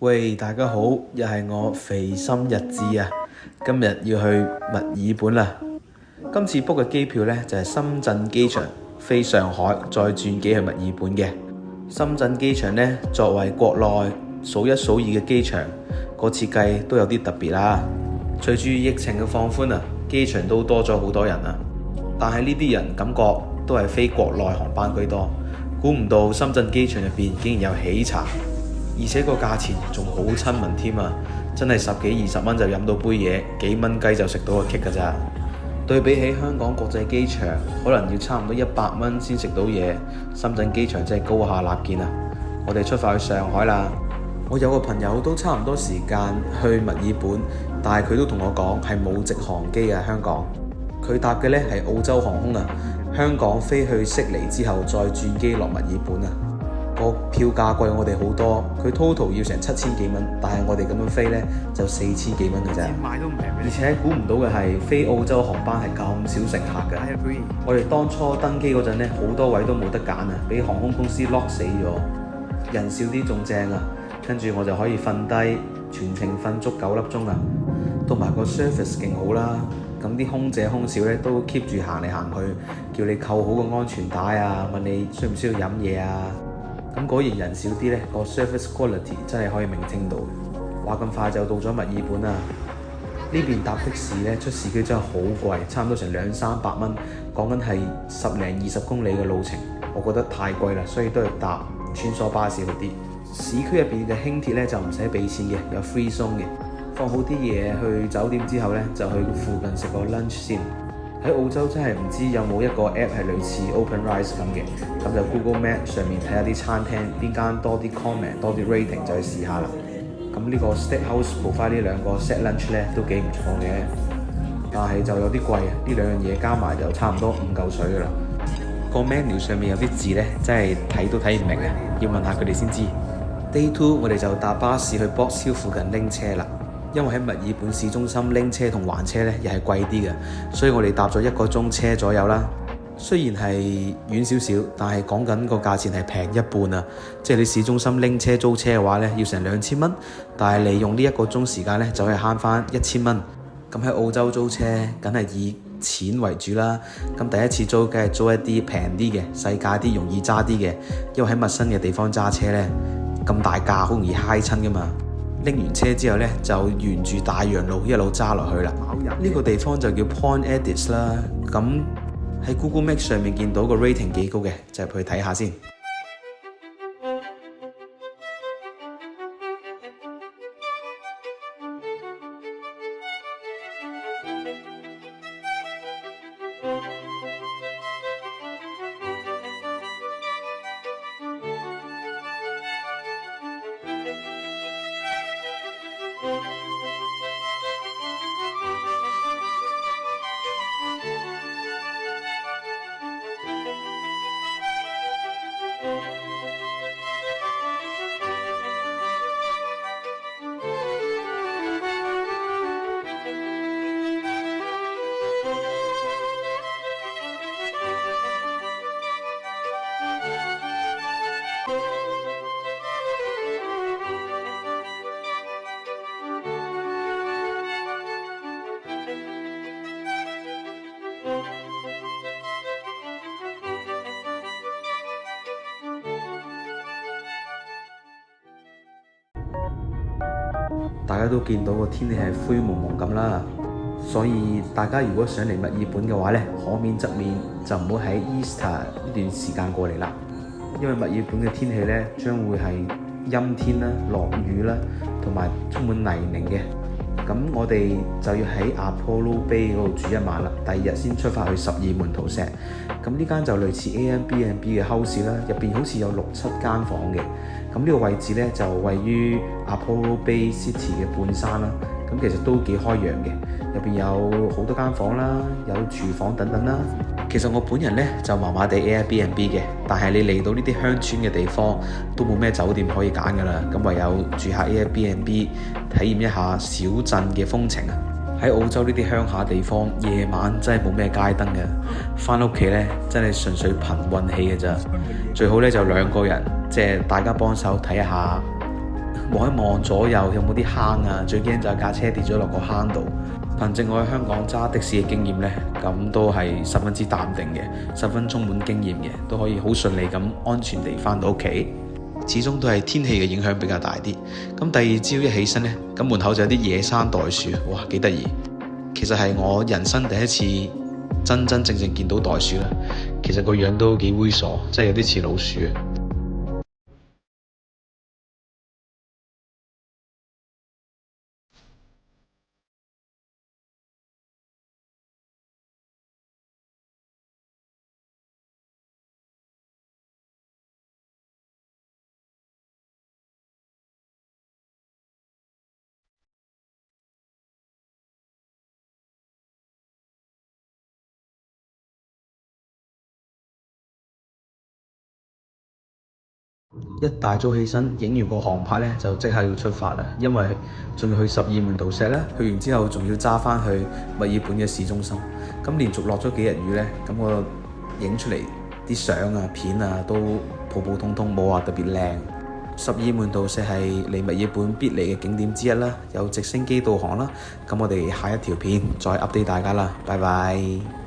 喂，大家好，又係我肥心日誌啊！今日要去墨爾本啦。今次 book 嘅機票呢，就係深圳機場飛上海，再轉機去墨爾本嘅。深圳機場呢，作為國內數一數二嘅機場，個設計都有啲特別啦。隨住疫情嘅放寬啊，機場都多咗好多人啊。但係呢啲人感覺都係飛國內航班居多，估唔到深圳機場入邊竟然有喜茶。而且個價錢仲好親民添啊！真係10幾20蚊就飲到杯嘢，幾蚊雞就食到個 cake 㗎咋。對比起香港國際機場，可能要差唔多100蚊先食到嘢，深圳機場真係高下立見啊！我哋出發去上海啦。我有個朋友都差唔多時間去墨爾本，但係佢都同我講係冇直航機啊，香港。佢搭嘅呢係澳洲航空啊，香港飛去悉尼之後再轉機落墨爾本啊。個票價貴我哋好多，佢 total 要成7000幾蚊，但係我哋咁樣飛呢，就4000幾蚊嘅啫。而且估唔到嘅係飛澳洲航班係咁少乘客嘅。我哋當初登機嗰陣呢，好多位都冇得揀啊，俾航空公司 lock 死咗。人少啲仲正啊，跟住我就可以瞓低，全程瞓足9粒鐘啊。同埋個 service 勁好啦，咁啲空姐空少呢都 keep 住行嚟行去，叫你扣好個安全帶啊，問你需唔需要飲嘢啊。咁果然人少啲呢，個 service quality 真係可以明聽到。話咁快就到咗墨爾本啦。呢邊搭的士呢，出市區真係好貴，差唔多成200-300蚊，講緊係10零20公里嘅路程，我覺得太貴啦，所以都係搭穿梭巴士好啲。市區入邊嘅輕鐵呢，就唔使俾錢嘅，有 free zone 嘅。放好啲嘢去酒店之後呢，就去附近食個 lunch 先。喺澳洲真係唔知有冇一個 app 係類似 OpenRice 咁嘅，咁就 Google Map 上面睇下啲餐廳邊間多啲 comment 多啲 rating 就去試下啦。咁呢個 Steakhouse provide 呢兩個 set lunch 咧都幾唔錯嘅，但係就有啲貴啊！呢兩樣嘢加埋就差唔多5嚿水噶啦。個 menu 上面有啲字咧，真係睇都睇唔明啊，要問下佢哋先知。Day 2我哋就搭巴士去 Box Hill 附近拎車啦。因為喺墨爾本市中心拎車同還車呢又係貴啲嘅，所以我哋搭咗1個鐘車左右啦。雖然係遠少少，但係講緊個價錢係平一半啊！即係你市中心拎車租車嘅話呢，要成2000蚊，但係你用呢1個鐘時間呢，就可以慳翻1000蚊。咁喺澳洲租車，梗係以錢為主啦。咁第一次租，梗係租一啲平啲嘅、細價啲、容易揸啲嘅，因為喺陌生嘅地方揸車呢，咁大架好容易揩親噶嘛。拎完車之後呢，就沿住大洋路一路揸落去啦。呢個地方就叫 Point Edith 啦。咁喺 Google Maps 上面見到個 rating 幾高嘅，就入去睇下先。大家都見到個天氣係灰蒙蒙咁啦，所以大家如果想嚟墨爾本嘅話呢，可免則免，就唔好喺 Easter 呢段時間過嚟啦。因為墨爾本嘅天氣呢，將會係陰天啦、落雨啦，同埋充滿泥濘嘅。咁我哋就要喺 Apollo Bay 嗰度住1晚啦，第2日先出發去12門徒石。咁呢間就類似 Airbnb 嘅 house 啦，入邊好似有6-7間房嘅。咁呢個位置呢，就位於 Apollo Bay City 嘅半山啦。咁其實都幾開揚嘅，入邊有好多間房啦，有廚房等等啦。其實我本人呢，就麻麻地 Airbnb 嘅，但係你嚟到呢啲鄉村嘅地方都冇咩酒店可以揀噶啦，咁唯有住下 Airbnb 體驗一下小鎮嘅風情啊！喺澳洲呢啲鄉下地方，夜晚真係冇咩街燈嘅，返屋企呢，真係純粹憑運氣嘅咋。最好呢，就2個人，即係大家幫手睇下望一望左右有冇啲坑啊，最驚就係架車跌咗落個坑度。憑藉我喺香港揸的士嘅經驗呢，咁都係十分之淡定嘅，十分充滿經驗嘅，都可以好順利咁安全地返到屋企。始終都係天氣嘅影響比較大啲。咁第二朝一起身呢，咁門口就有啲野生袋鼠，哇，幾得意！其實係我人生第一次真真正正見到袋鼠啦。其實個樣都幾猥瑣，真係有啲似老鼠。一大早起身影完個航拍呢，就即刻要出發啦，因為仲要去十二門徒石咧，去完之後仲要揸翻去墨爾本嘅市中心。咁連續落咗幾日雨呢，咁我影出嚟啲相啊片啊都普普通通，冇話特別靚。十二門徒石係嚟墨爾本必嚟嘅景點之一啦，有直升機導航啦。咁我哋下一條片再 update 大家啦，拜拜。